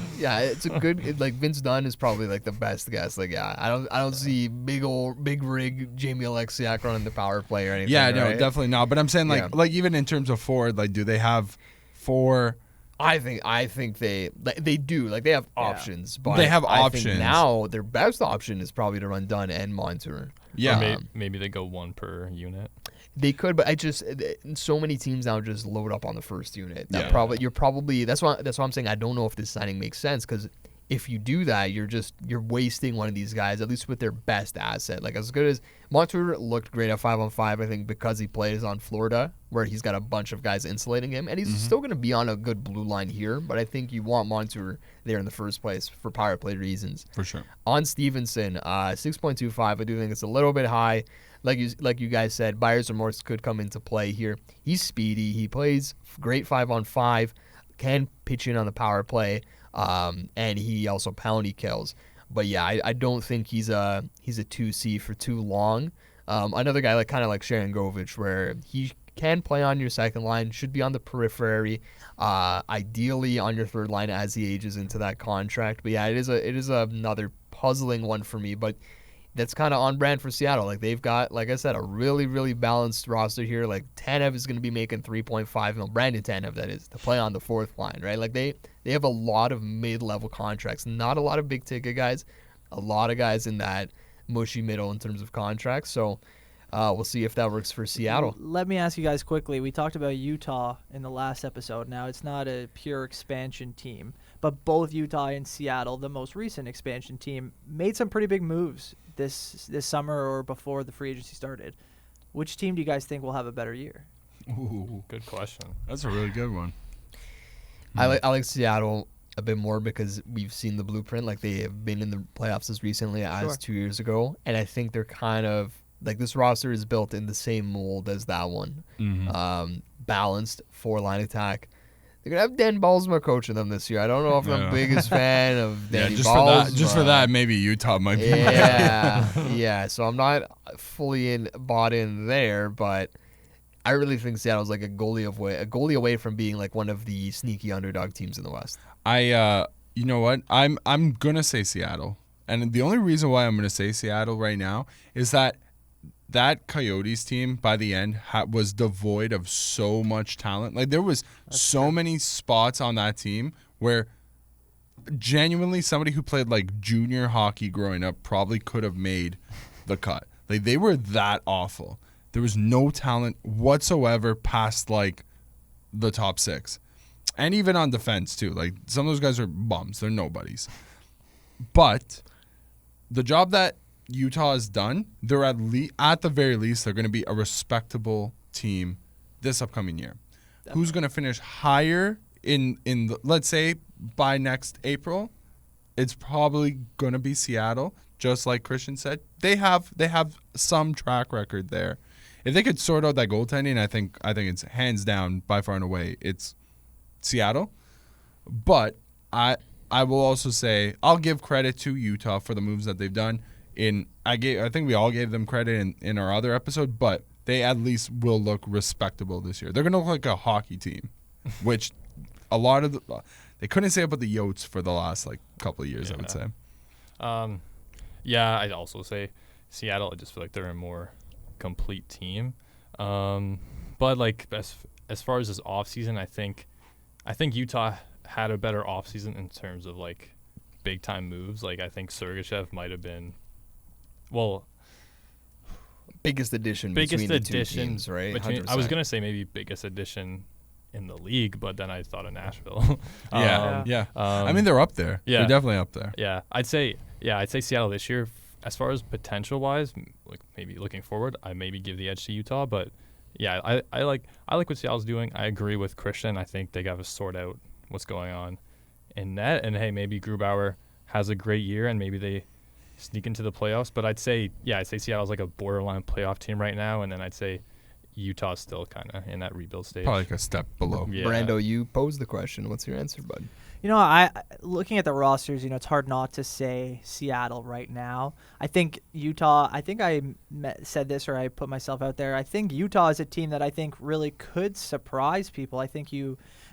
a good like Vince Dunn is probably like the best guess. Like I don't see big rig Jamie Alexiak running the power play or anything. Yeah, no, right? definitely not. But I'm saying like even in terms of forward, like do they have four? I think they do. Like they have options, but they have I options. Think now their best option is probably to run Dunn and Montour. Yeah, maybe they go one per unit. They could, but so many teams now just load up on the first unit. That's why I'm saying I don't know if this signing makes sense because if you do that, you're wasting one of these guys, at least with their best asset. Like as good as Montour looked great at 5-on-5, I think because he plays on Florida, where he's got a bunch of guys insulating him, and he's still going to be on a good blue line here. But I think you want Montour there in the first place for power play reasons. For sure. On Stevenson, 6.25, I do think it's a little bit high. Like you guys said, buyer's remorse could come into play here. He's speedy. He plays great 5-on-5, can pitch in on the power play. And he also penalty kills. But yeah, I don't think he's a 2C for too long. Another guy like kind of like Sharon Govich, where he can play on your second line, should be on the periphery, ideally on your third line as he ages into that contract. But yeah, it is another puzzling one for me. But that's kind of on brand for Seattle. Like they've got, like I said, a really, really balanced roster here. Like Tanev is going to be making 3.5 mil. Brandon Tanev, that is, to play on the fourth line, right? Like they have a lot of mid-level contracts. Not a lot of big-ticket guys. A lot of guys in that mushy middle in terms of contracts. So we'll see if that works for Seattle. Let me ask you guys quickly. We talked about Utah in the last episode. Now, it's not a pure expansion team, but both Utah and Seattle, the most recent expansion team, made some pretty big moves this summer or before the free agency started. Which team do you guys think will have a better year? Ooh, Good question. that's a really good one. I like Seattle a bit more because we've seen the blueprint. Like they have been in the playoffs as recently as 2 years ago, and I think they're kind of like this roster is built in the same mold as that one. Balanced 4-line attack. They're gonna have Dan Balsma coaching them this year. I don't know if I'm the biggest fan of Danny Balsma. Just for that, maybe Utah might be. Yeah. So I'm not fully bought in there, but I really think Seattle's like a goalie away from being like one of the sneaky underdog teams in the West. You know what? I'm gonna say Seattle, and the only reason why I'm gonna say Seattle right now is that Coyotes team by the end was devoid of so much talent. Like there was many spots on that team where genuinely somebody who played like junior hockey growing up probably could have made the cut. Like they were that awful. There was no talent whatsoever past like the top 6. And even on defense too. Like some of those guys are bums. They're nobodies. But the job that Utah has done, they're at the very least, they're going to be a respectable team this upcoming year. Definitely. Who's going to finish higher in the, let's say by next April? It's probably going to be Seattle, just like Christian said. They have some track record there. If they could sort out that goaltending, I think it's hands down by far and away it's Seattle. But I will also say I'll give credit to Utah for the moves that they've done. I think we all gave them credit in our other episode, but they at least will look respectable this year. They're going to look like a hockey team, which a lot of they couldn't say about the Yotes for the last like couple of years. I would say. Yeah, I'd also say Seattle. I just feel like they're a more complete team. But like as far as this offseason, I think Utah had a better offseason in terms of like big time moves. Like I think Sergachev might have been. Well, biggest addition Biggest between the two addition teams, right? I was 100%. gonna say maybe biggest addition in the league, but then I thought of Nashville. Yeah. I mean, they're up there. yeah. They're definitely up there. Yeah, I'd say Seattle this year. As far as potential wise, like maybe looking forward, I maybe give the edge to Utah. But yeah, I like what Seattle's doing. I agree with Christian. I think they got to sort out what's going on in net. And hey, maybe Grubauer has a great year, and maybe they sneak into the playoffs. But I'd say Seattle's like a borderline playoff team right now, and then I'd say Utah's still kind of in that rebuild stage. Probably like a step below. Yeah. Brando, you posed the question. What's your answer, bud? I looking at the rosters, it's hard not to say Seattle right now. I think Utah. I think I said this, or I put myself out there. I think Utah is a team that I think really could surprise people. I think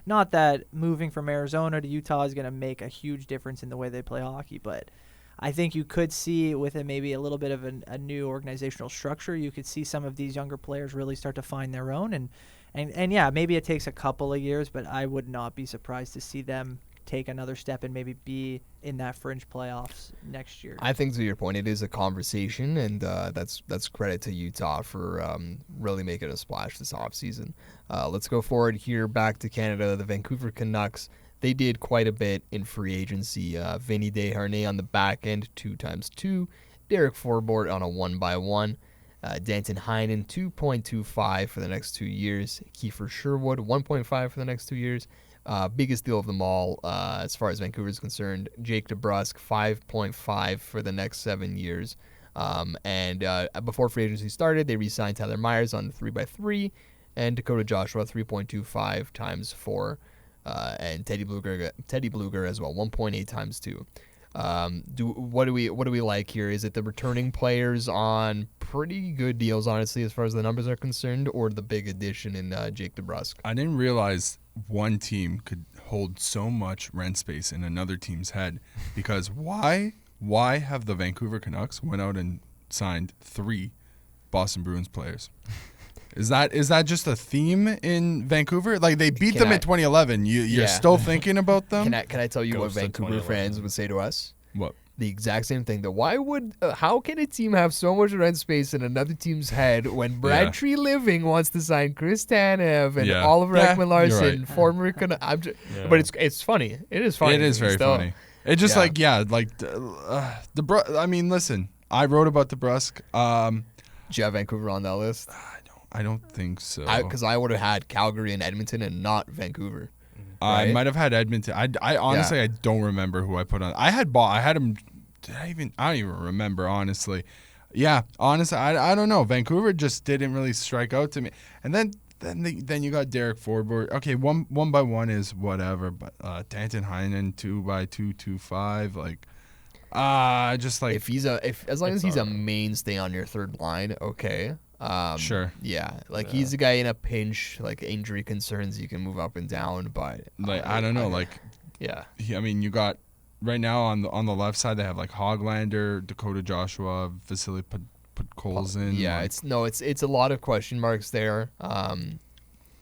not that moving from Arizona to Utah is going to make a huge difference in the way they play hockey, but I think you could see with it maybe a little bit of a new organizational structure. You could see some of these younger players really start to find their own, and yeah, maybe it takes a couple of years, but I would not be surprised to see them take another step and maybe be in that fringe playoffs next year. I think to your point, it is a conversation, and that's credit to Utah for really making a splash this offseason. Let's go forward here back to Canada. The Vancouver Canucks, they did quite a bit in free agency. Vinny Desharnais on the back end, 2x2. Derek Forbort on a 1x1. Danton Heinen, 2.25 for the next 2 years. Kiefer Sherwood, 1.5 for the next 2 years. Biggest deal of them all, as far as Vancouver is concerned, Jake DeBrusk, 5.5 for the next 7 years. And before free agency started, they re-signed Tyler Myers on the 3x3, and Dakota Joshua, 3.25 times 4, and Teddy Bluger as well, 1.8 times 2. What do we like here? Is it the returning players on pretty good deals, honestly, as far as the numbers are concerned, or the big addition in Jake DeBrusk? I didn't realize one team could hold so much rent space in another team's head, because why have the Vancouver Canucks went out and signed 3 Boston Bruins players? Is that just a theme in Vancouver? Like, they beat them in 2011. You're still thinking about them? Can I tell you what Ghost of Vancouver 2011. fans would say to us? What? The exact same thing. How can a team have so much rent space in another team's head when Brad Tree Living wants to sign Chris Tanev and Oliver Ekman Larson, right. former But it's funny. It is funny. It is very funny. It's just I mean, listen, I wrote about DeBrusk. Do you have Vancouver on that list? I don't think so. Because I would have had Calgary and Edmonton and not Vancouver. I right? might have had Edmonton. I honestly, I don't remember who I put on. I had him. I don't even remember, honestly. Yeah, honestly, I don't know. Vancouver just didn't really strike out to me. And then you got Derek Forbort. Okay, one by one is whatever, but Danton Heinen 2x2.25, like just like as long as he's a mainstay on your third line, okay. Sure. Yeah, like he's a guy in a pinch, like injury concerns, you can move up and down, but like I don't know, I mean, you got right now on the left side they have like Hoglander, Dakota Joshua, Vasily Podkolzin. Yeah, like, it's a lot of question marks there.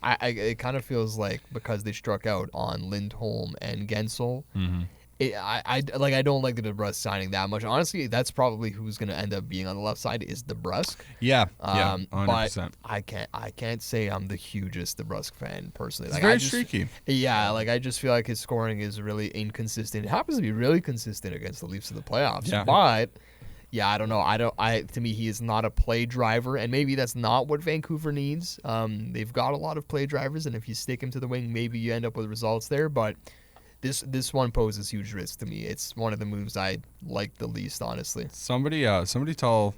It kind of feels like because they struck out on Lindholm and Gensel. Mm-hmm. I don't like the DeBrusk signing that much. Honestly, that's probably who's going to end up being on the left side is DeBrusk. Yeah, 100%. But I can't say I'm the hugest DeBrusk fan personally. It's very streaky. Yeah, I just feel like his scoring is really inconsistent. It happens to be really consistent against the Leafs in the playoffs. Yeah. But yeah, I don't know. To me, he is not a play driver, and maybe that's not what Vancouver needs. They've got a lot of play drivers, and if you stick him to the wing, maybe you end up with results there. But this one poses huge risk to me. It's one of the moves I like the least, honestly. Somebody tell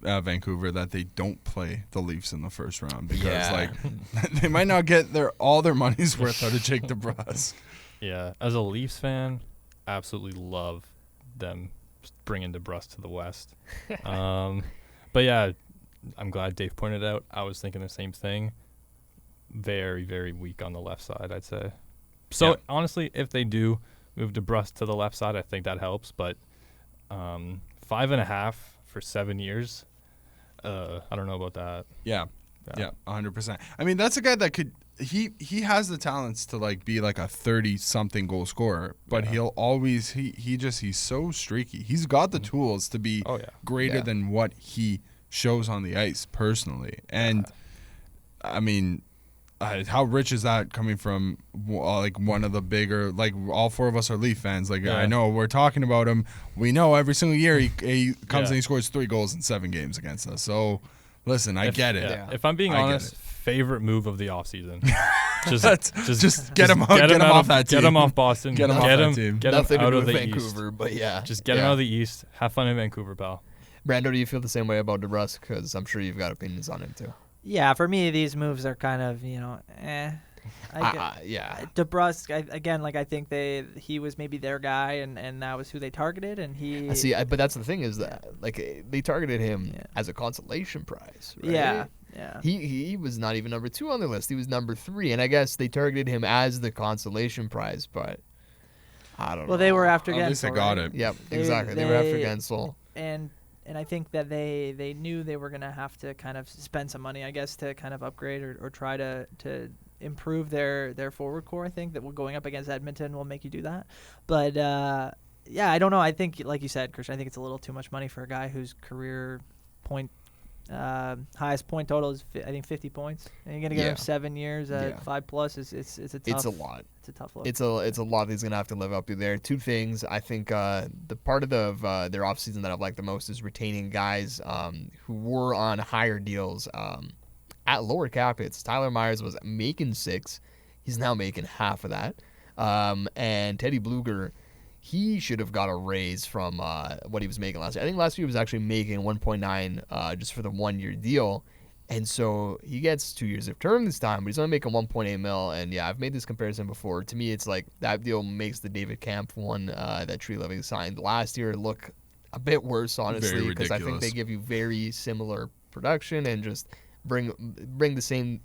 Vancouver that they don't play the Leafs in the first round because they might not get all their money's worth out of Jake DeBrusk. Yeah, as a Leafs fan, absolutely love them bringing DeBrusk to the West. But yeah, I'm glad Dave pointed out. I was thinking the same thing. Very, very weak on the left side, I'd say. So honestly, if they do move DeBrusk to the left side, I think that helps. But 5.5 for 7 years, I don't know about that. Yeah, 100%. I mean, that's a guy that could. He has the talents to be like a 30-something goal scorer, but he'll always he's so streaky. He's got the tools to be greater than what he shows on the ice personally. And I mean, how rich is that coming from like one of the bigger, like all four of us are Leaf fans. Like I know we're talking about him. We know every single year he comes and he scores 3 goals in 7 games against us. So listen, I get it. Yeah. If I'm being honest, favorite move of the offseason. just get him off that team. Get him off Boston. Get him off that team. Get Nothing him out to do of with the Vancouver, East. but yeah. Just get him out of the East. Have fun in Vancouver, pal. Brando, do you feel the same way about DeBrusque? Because I'm sure you've got opinions on him too. Yeah, for me, these moves are kind of, DeBrusque, again, like I think he was maybe their guy, and that was who they targeted, and he. See, but that's the thing is that like they targeted him as a consolation prize. Right? Yeah. He was not even number 2 on the list. He was number 3, and I guess they targeted him as the consolation prize, but I don't know. Well, they were after Gensel. At least they got it. Yep, exactly. They were after Gensel. And I think that they knew they were going to have to kind of spend some money, I guess, to kind of upgrade or try to improve their forward core. I think that going up against Edmonton will make you do that. But, I don't know. I think, like you said, Christian, I think it's a little too much money for a guy whose career highest point total is, I think, 50 points. And you're going to get him 7 years at 5+. It's a tough. It's a lot. It's a tough look. It's a lot he's going to have to live up to there. 2 things. I think the part of their offseason that I've liked the most is retaining guys who were on higher deals at lower cap hits. Tyler Myers was making 6. He's now making half of that. And Teddy Bluger, he should have got a raise from what he was making last year. I think last year he was actually making 1.9 just for the 1-year deal. And so he gets 2 years of term this time, but he's only making 1.8 mil. And yeah, I've made this comparison before. To me, it's like that deal makes the David Kampf one that Tree Living signed last year look a bit worse, honestly, because I think they give you very similar production and just bring the same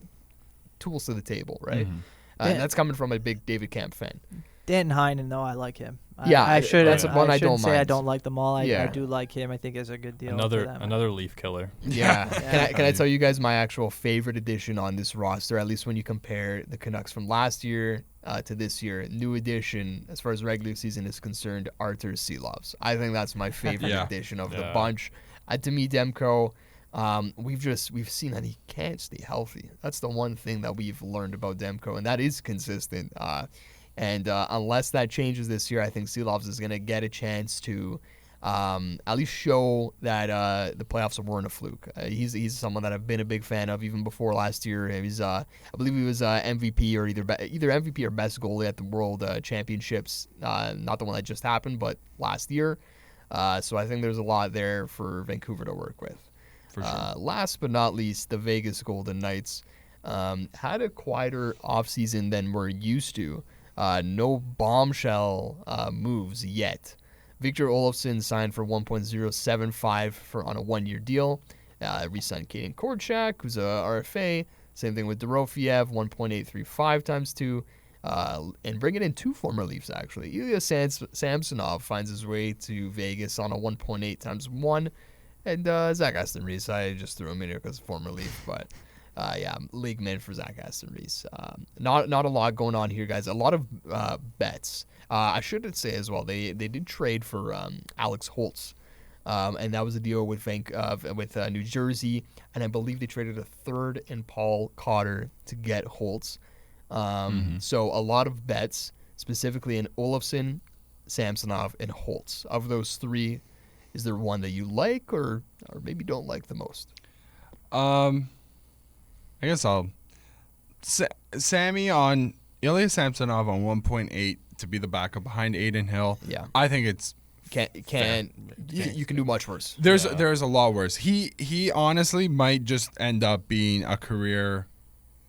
tools to the table, right? Mm-hmm. And that's coming from a big David Kampf fan. Danton Heinen, though, I like him. I shouldn't say mind. I don't like them all. I do like him. I think it's a good deal. Another Leaf killer. Yeah. Can I tell you guys my actual favorite addition on this roster, at least when you compare the Canucks from last year to this year? New addition, as far as regular season is concerned, Artur Silovs. I think that's my favorite addition of the bunch. To me, Demko, we've seen that he can't stay healthy. That's the one thing that we've learned about Demko, and that is consistent. And unless that changes this year, I think Silovs is going to get a chance to at least show that the playoffs weren't a fluke. He's someone that I've been a big fan of even before last year. He's I believe he was MVP or either MVP or best goalie at the World Championships. Not the one that just happened, but last year. So I think there's a lot there for Vancouver to work with. For sure. Last but not least, the Vegas Golden Knights had a quieter offseason than we're used to. No bombshell moves yet. Victor Olofsson signed for $1.075 on a 1-year deal. Re-signed Kaden Korczak, who's a RFA. Same thing with Dorofiev, 1.835 times 2. And bringing in 2 former Leafs, actually. Ilya Samsonov finds his way to Vegas on a 1.8 times 1. And Zach Aston Reese, I just threw him in here because former Leaf, but... league man for Zach Aston Reese. Not a lot going on here, guys. A lot of bets. I should say as well, they did trade for Alex Holtz, and that was a deal with New Jersey, and I believe they traded a 3rd and Paul Cotter to get Holtz. So a lot of bets, specifically in Olofsson, Samsonov, and Holtz. Of those 3, is there one that you like or maybe don't like the most? I guess I'll Sammy on Ilya Samsonov on 1.8 to be the backup behind Aidan Hill. Yeah, I think it's you can do much worse. There's a lot worse. He honestly might just end up being a career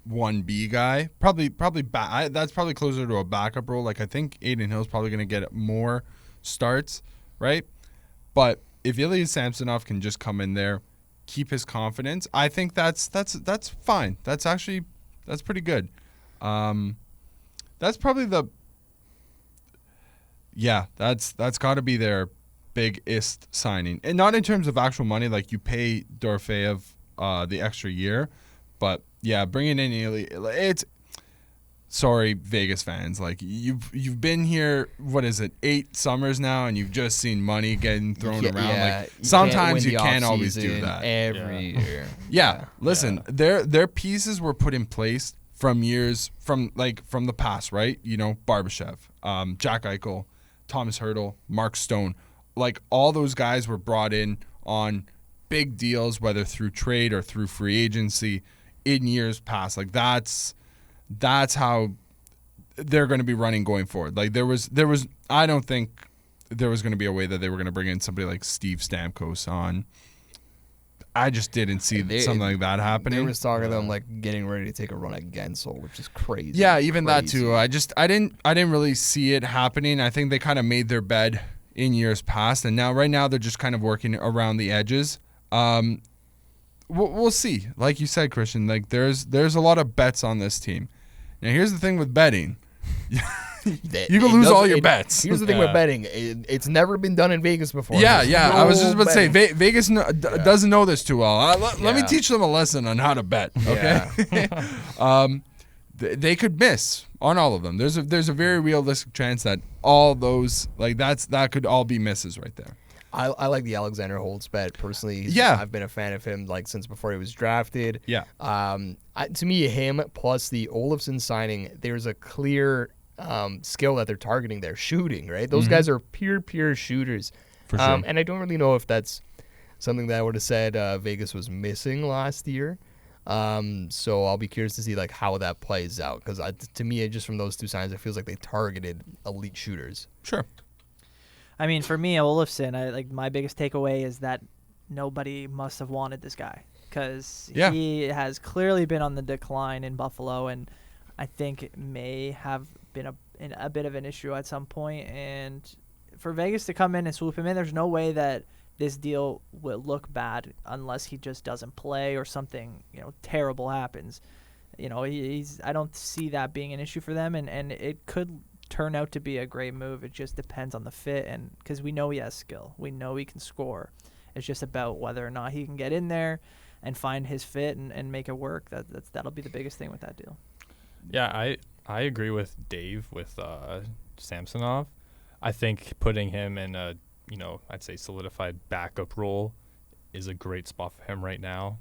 1B guy. Probably that's probably closer to a backup role. Like I think Aidan Hill's probably going to get more starts, right? But if Ilya Samsonov can just come in there, keep his confidence, I think that's fine. That's pretty good. That's probably that's got to be their biggest signing, and not in terms of actual money, like you pay Dorofeyev the extra year, but yeah, bringing in Ilya, it's sorry, Vegas fans. Like you've been here. What is it? 8 summers now, and you've just seen money getting thrown around. Like sometimes you can't always do that every year. Yeah. Listen, their pieces were put in place from the past, right? You know, Barbashev, Jack Eichel, Thomas Hertl, Mark Stone. Like all those guys were brought in on big deals, whether through trade or through free agency in years past. Like that's how they're going to be running going forward. Like there was I don't think there was going to be a way that they were going to bring in somebody like Steve Stamkos on. I just didn't see something like that happening. There was talk of them like getting ready to take a run at Gensel, which is crazy. Yeah, even that too. I didn't really see it happening. I think they kind of made their bed in years past, and right now they're just kind of working around the edges. We'll see. Like you said, Christian, like there's a lot of bets on this team. Now here's the thing with betting. You can lose all your bets. Here's the thing with betting. It's never been done in Vegas before. Yeah. I was just about to say, Vegas doesn't know this too well. Let me teach them a lesson on how to bet, okay? Yeah. They could miss on all of them. There's a very realistic chance that all those, like that could all be misses right there. I like the Alexander Holtz bet personally. Yeah. I've been a fan of him like since before he was drafted. Yeah. To me, him plus the Olofsson signing, there's a clear skill that they're targeting there, shooting, right? Those guys are pure shooters. For sure. And I don't really know if that's something that I would have said Vegas was missing last year. So I'll be curious to see like how that plays out, because to me, just from those two signs, it feels like they targeted elite shooters. Sure. I mean, for me, Olofsson, my biggest takeaway is that nobody must have wanted this guy, because he has clearly been on the decline in Buffalo, and I think it may have been a bit of an issue at some point. And for Vegas to come in and swoop him in, there's no way that this deal will look bad unless he just doesn't play or something terrible happens. I don't see that being an issue for them, and it could turn out to be a great move. It just depends on the fit, and because we know he has skill, we know he can score. It's just about whether or not he can get in there and find his fit and make it work. That'll be the biggest thing with that deal. Yeah, I agree with Dave with Samsonov. I think putting him in a I'd say solidified backup role is a great spot for him right now.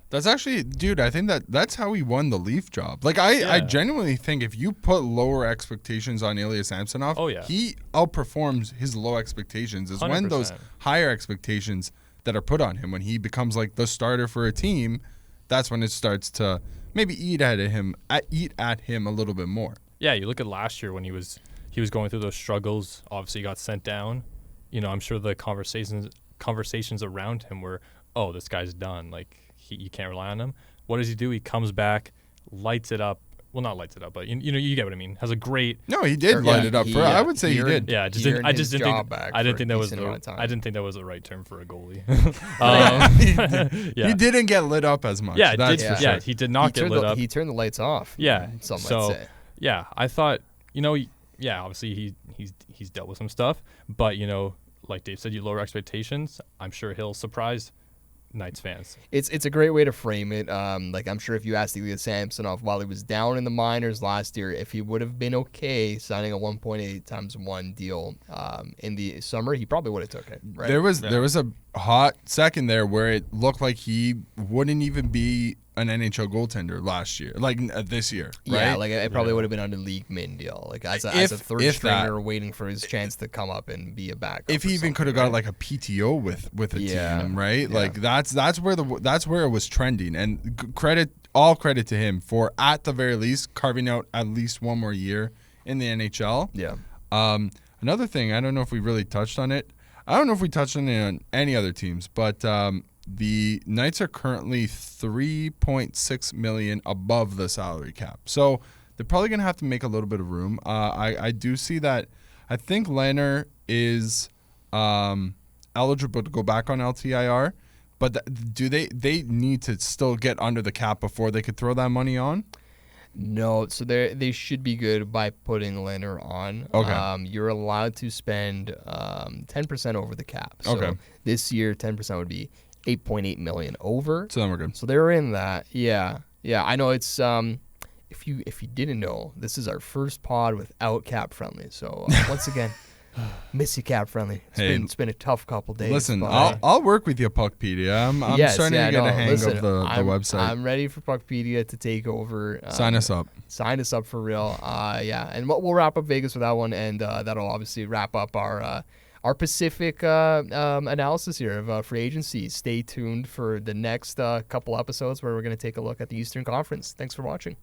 That's actually, dude, I think that's how he won the Leaf job. Like, I genuinely think if you put lower expectations on Ilya Samsonov, he outperforms his low expectations. It's 100%. When those higher expectations that are put on him, when he becomes like the starter for a team, that's when it starts to maybe eat at him a little bit more. Yeah, you look at last year when he was going through those struggles. Obviously, he got sent down. I'm sure the conversations around him were, oh, this guy's done. Like, you can't rely on him. What does he do? He comes back, lights it up. Well, not lights it up, but you get what I mean. Has a great. No, he did light it up. I would say he did. Yeah, I didn't think that was the right term for a goalie. He didn't get lit up as much. Yeah, that's for sure. Yeah, he did not get lit up. He turned the lights off. Yeah, some might say. Yeah, I thought obviously he's dealt with some stuff, but like Dave said, you lower expectations. I'm sure he'll surprise Knights fans. It's a great way to frame it. I'm sure if you asked Ilya Samsonov while he was down in the minors last year, if he would have been okay signing a 1.8 times 1 deal in the summer, he probably would have took it. Right? There was a hot second there where it looked like he wouldn't even be an NHL goaltender last year, this year, right? Yeah, it probably would have been on a league min deal, as a third stringer waiting for his chance to come up and be a backup. If he even could have got like a PTO with a team, right? Yeah. Like that's where it was trending, and all credit to him for at the very least carving out at least one more year in the NHL. Yeah. Another thing, I don't know if we really touched on it. I don't know if we touched on it on any other teams, but the Knights are currently $3.6 million above the salary cap. So they're probably going to have to make a little bit of room. I do see that. I think Leonard is eligible to go back on LTIR, but do they need to still get under the cap before they could throw that money on? No, so they should be good by putting Leonard on. Okay. You're allowed to spend 10% over the cap. So this year, 10% would be $8.8 million over. So then we're good. So they're in that. Yeah. I know it's if you didn't know, this is our first pod without Cap Friendly. So once again, miss you, Cap Friendly. It's been a tough couple days. Listen, but, I'll work with you, PuckPedia. I'm starting to get a hang of the website. I'm ready for PuckPedia to take over. Sign us up. Sign us up for real. And we'll wrap up Vegas with that one, and that'll obviously wrap up our Pacific analysis here of free agency. Stay tuned for the next couple episodes where we're going to take a look at the Eastern Conference. Thanks for watching.